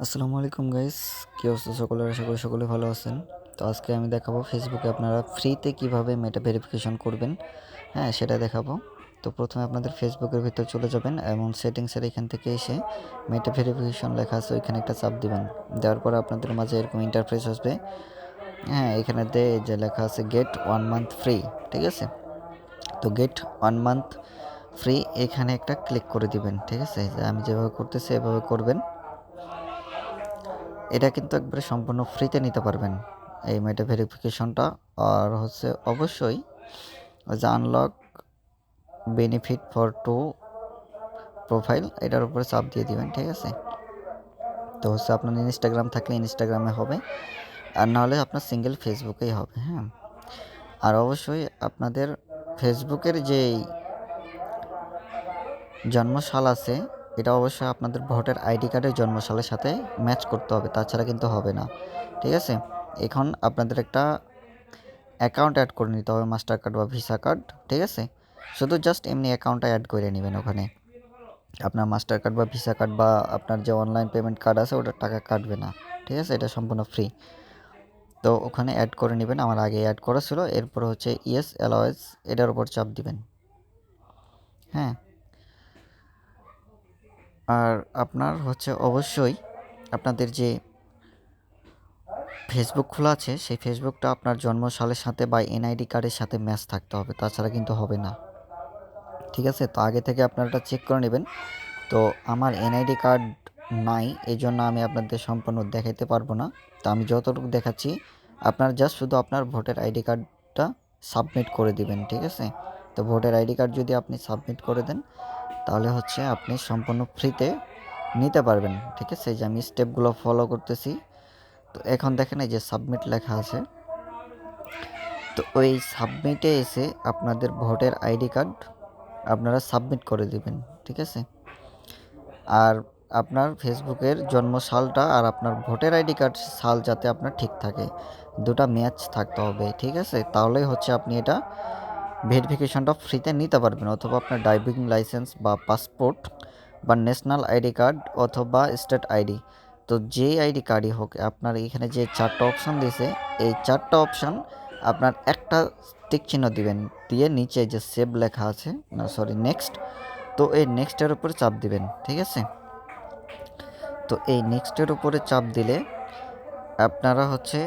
আসসালামু আলাইকুম গাইস, কী অবস্থা সকলের? আশা করি সকলে ভালো আছেন। তো আজকে আমি দেখাবো ফেসবুকে আপনারা ফ্রিতে কিভাবে মেটা ভেরিফিকেশন করবেন। হ্যাঁ, সেটা দেখাবো। তো প্রথমে আপনাদের ফেসবুকের ভিতর চলে যাবেন এবং সেটিংসের এখান থেকে এসে মেটা ভেরিফিকেশন লেখা আছে ওইখানে একটা চাপ দিবেন। দেওয়ার পরে আপনাদের মাঝে এরকম ইন্টারফেস আসবে। হ্যাঁ, এখানে যে লেখা আছে গেট 1 মান্থ ফ্রি, ঠিক আছে? তো গেট 1 মান্থ ফ্রি এখানে একটা ক্লিক করে দিবেন, ঠিক আছে? আমি যেভাবে করতেছি এভাবে করবেন। এটা কিন্তু একবারে সম্পূর্ণ ফ্রিতে নিতে পারবেন এই মেটা ভেরিফিকেশনটা। আর হচ্ছে অবশ্যই যে unlock benefit for two profile এটার উপরে চাপ দিয়ে দিবেন, ঠিক আছে? তো হচ্ছে আপনার ইনস্টাগ্রাম থাকলে ইনস্টাগ্রামে হবে, আর নাহলে আপনার সিঙ্গেল ফেসবুকেই হবে। হ্যাঁ, আর অবশ্যই আপনাদের ফেসবুকের যেই জন্মসাল আছে এটা অবশ্যই আপনাদের ভোটার আইডি কার্ডের জন্মসালের সাথে ম্যাচ করতে হবে, তাছাড়া কিন্তু হবে না, ঠিক আছে? এখন আপনাদের একটা অ্যাকাউন্ট অ্যাড করে নিতে হবে, মাস্টার কার্ড বা ভিসা কার্ড, ঠিক আছে? শুধু জাস্ট এমনি অ্যাকাউন্টটা অ্যাড করে নেবেন ওখানে। আপনার মাস্টার কার্ড বা ভিসা কার্ড বা আপনার যে অনলাইন পেমেন্ট কার্ড আছে ওটার টাকা কাটবে না, ঠিক আছে? এটা সম্পূর্ণ ফ্রি। তো ওখানে অ্যাড করে নেবেন, আমার আগে অ্যাড করা ছিল। এরপর হচ্ছে ইয়েস অ্যালাওয়েজ এটার উপর চাপ দিবেন। হ্যাঁ, আর আপনার হচ্ছে অবশ্যই আপনাদের যে ফেসবুক খোলা আছে সেই ফেসবুকটা আপনার জন্মসালের সাথে বা এনআইডি কার্ডের সাথে ম্যাচ থাকতে হবে, তাছাড়া কিন্তু হবে না, ঠিক আছে? তো আগে থেকে আপনারা এটা চেক করে নেবেন। তো আমার এনআইডি কার্ড নাই, এই জন্য আমি আপনাদের সম্পূর্ণ দেখাতে পারবো না। তো আমি যতটুকু দেখাচ্ছি আপনার জাস্ট শুধু আপনার ভোটার আইডি কার্ডটা সাবমিট করে দিবেন, ঠিক আছে? তো ভোটার আইডি কার্ড যদি আপনি সাবমিট করে দেন তাহলে হচ্ছে আপনি সম্পূর্ণ ফ্রিতে নিতে পারবেন, ঠিক আছে? এই যে আমি স্টেপগুলো ফলো করতেছি। তো এখন দেখেন এই যে সাবমিট লেখা আছে, তো ওই সাবমিটে এসে আপনাদের ভোটার আইডি কার্ড আপনারা সাবমিট করে দিবেন, ঠিক আছে? আর আপনার ফেসবুকের জন্ম সালটা আর আপনার ভোটার আইডি কার্ড সাল যাতে আপনার ঠিক থাকে, দুটা ম্যাচ থাকতে হবে, ঠিক আছে? তাহলেই হচ্ছে আপনি এটা ভেরিফিকেশনটা ফ্রিতে নিতে পারবেন। অথবা আপনার ড্রাইভিং লাইসেন্স বা পাসপোর্ট বা ন্যাশনাল আইডি কার্ড অথবা স্টেট আইডি, তো যেই আইডি কার্ডই হোক আপনার এখানে যে 4টা অপশান দিয়েছে এই 4টা অপশান আপনার একটা টিক চিহ্ন দিবেন, দিয়ে নিচে যে সেভ লেখা আছে, না সরি নেক্সট, তো এই নেক্সটের উপরে চাপ দিবেন, ঠিক আছে? তো এই নেক্সটের উপরে চাপ দিলে আপনারা হচ্ছে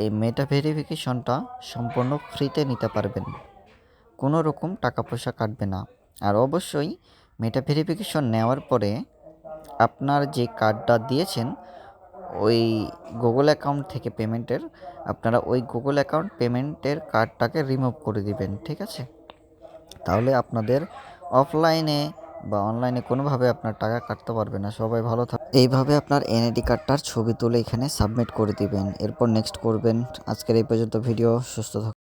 এই মেটা ভেরিফিকেশনটা সম্পূর্ণ ফ্রিতে নিতে পারবেন, কোনো রকম টাকা পয়সা কাটবে না। আর অবশ্যই মেটা ভেরিফিকেশন নেওয়ার পরে আপনার যে কার্ডটা দিয়েছেন ওই গুগল অ্যাকাউন্ট থেকে পেমেন্টের, আপনারা ওই গুগল অ্যাকাউন্ট পেমেন্টের কার্ডটাকে রিমুভ করে দিবেন, ঠিক আছে? তাহলে আপনাদের অফলাইনে বা অনলাইনে কোনোভাবে আপনার টাকা কাটতে পারবে না। সবাই ভালো এইভাবে আপনার এনআইডি কার্ডটার ছবি তুলে এখানে সাবমিট করে দিবেন, এরপর নেক্সট করবেন। আজকের এই পর্যন্ত ভিডিও, সুস্থ থাকুন।